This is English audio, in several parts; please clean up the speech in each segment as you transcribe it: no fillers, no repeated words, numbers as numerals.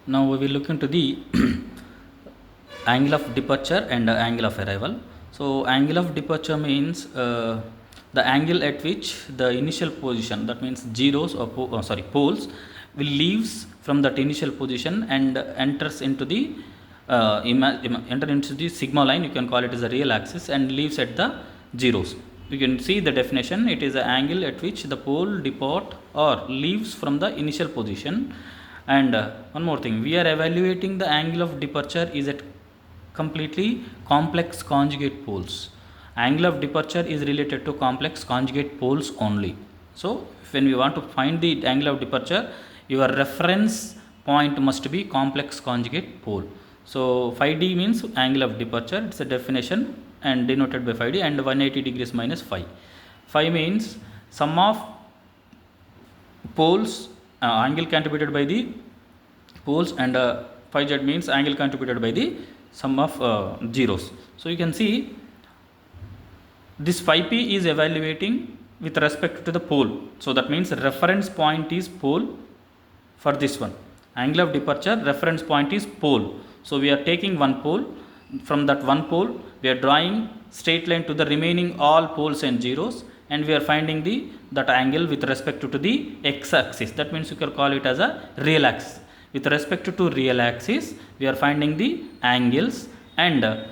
Now we will look into the angle of departure and angle of arrival. So angle of departure means the angle at which the initial position, that means zeros or poles, will leaves from that initial position and enters into the enter into the sigma line. You can call it as a real axis, and leaves at the zeros. You can see the definition. It is an angle at which the pole depart or leaves from the initial position. And one more thing, we are evaluating the angle of departure is at completely complex conjugate poles. Angle of departure is related to complex conjugate poles only. So when we want to find the angle of departure, your reference point must be complex conjugate pole. So phi d means angle of departure. It's a definition and denoted by phi d, and 180 degrees minus phi. Phi means sum of poles, angle contributed by the poles, and phi z means angle contributed by the sum of zeros. So you can see this phi p is evaluating with respect to the pole. So that means reference point is pole for this one. Angle of departure, reference point is pole. So we are taking one pole. From that one pole, we are drawing straight line to the remaining all poles and zeros, and we are finding that angle with respect to the x axis. That means you can call it as a real axis. With respect to real axis, we are finding the angles and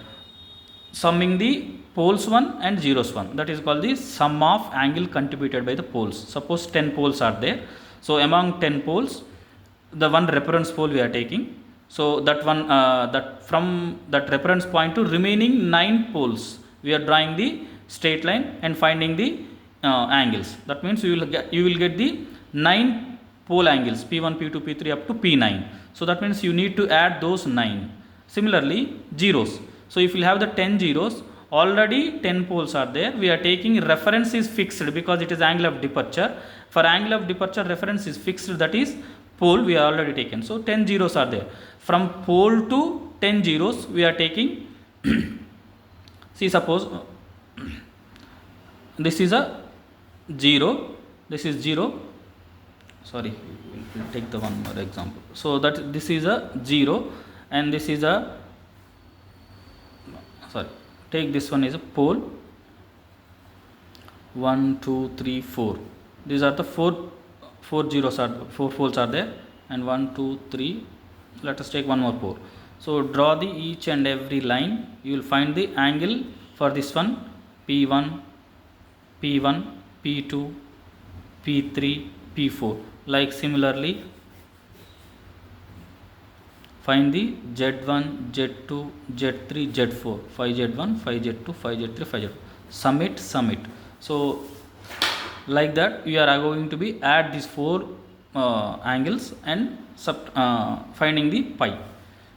summing the poles 1 and zeros 1. That is called the sum of angle contributed by the poles. Suppose 10 poles are there. So among 10 poles, the one reference pole we are taking. So that one, that from that reference point to remaining 9 poles, we are drawing the straight line and finding the angles. That means you will get the 9 pole angles, P1, P2, P3 up to P9. So that means you need to add those 9. Similarly, zeros. So if you have the 10 zeros, already 10 poles are there. We are taking reference is fixed because it is angle of departure. For angle of departure, reference is fixed, that is pole we are already taken. So 10 zeros are there. From pole to 10 zeros, we are taking see, suppose this is a 0, this is 0. Sorry, we'll take the one more example. So that this is a 0 and this is a, sorry, take this one is a pole 1, 2, 3, 4. These are the four zeros are 4 poles are there, and 1, 2, 3. Let us take one more pole. So draw the each and every line. You will find the angle for this one, P1, P1, P2, P3, P4. Like similarly, find the Z1, Z2, Z3, Z4, phi Z1, phi Z2, phi Z3, phi Z4. Sum it. So like that, we are going to be add these 4 angles and finding the pi.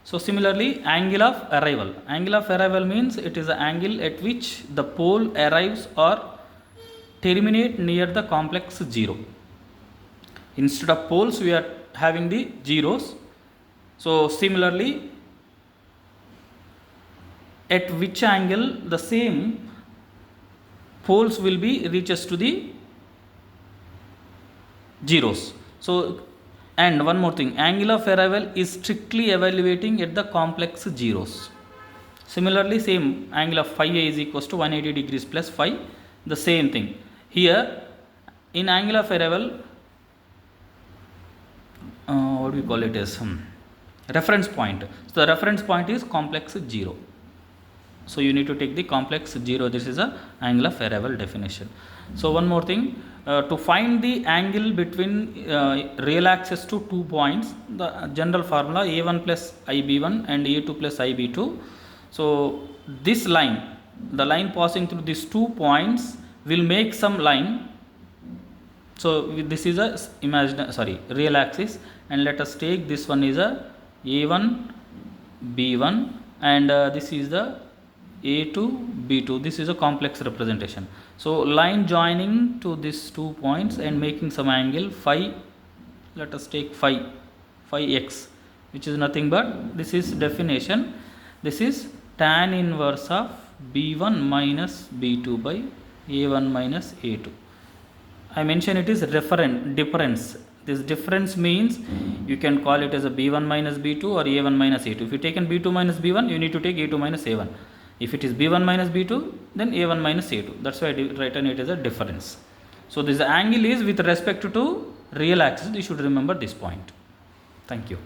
So similarly, angle of arrival. Angle of arrival means it is the angle at which the pole arrives or terminate near the complex 0. Instead of poles, we are having the zeros. So similarly, at which angle the same poles will be reaches to the zeros. So, and one more thing, angle of arrival is strictly evaluating at the complex zeros. Similarly, same angle of phi a is equals to 180 degrees plus phi. The same thing here in angle of arrival. What do we call it as reference point. So the reference point is complex 0. So you need to take the complex 0. This is a angle of arrival definition. So one more thing, to find the angle between real axis to 2 points, the general formula a1 plus ib1 and a2 plus ib2. So this line, the line passing through these 2 points will make some line. So this is a real axis, and let us take this one is a a1 b1 and this is the a2 b2. This is a complex representation. So line joining to these 2 points and making some angle phi. Let us take phi x, which is nothing but, this is definition, this is tan inverse of b1 minus b2 by a1 minus a2. I mention it is difference. This difference means you can call it as a b1 minus b2 or a1 minus a2. If you taken b2 minus b1, you need to take a2 minus a1. If it is b1 minus b2, then a1 minus a2. That's why I written it as a difference. So this angle is with respect to real axis. You should remember this point. Thank you.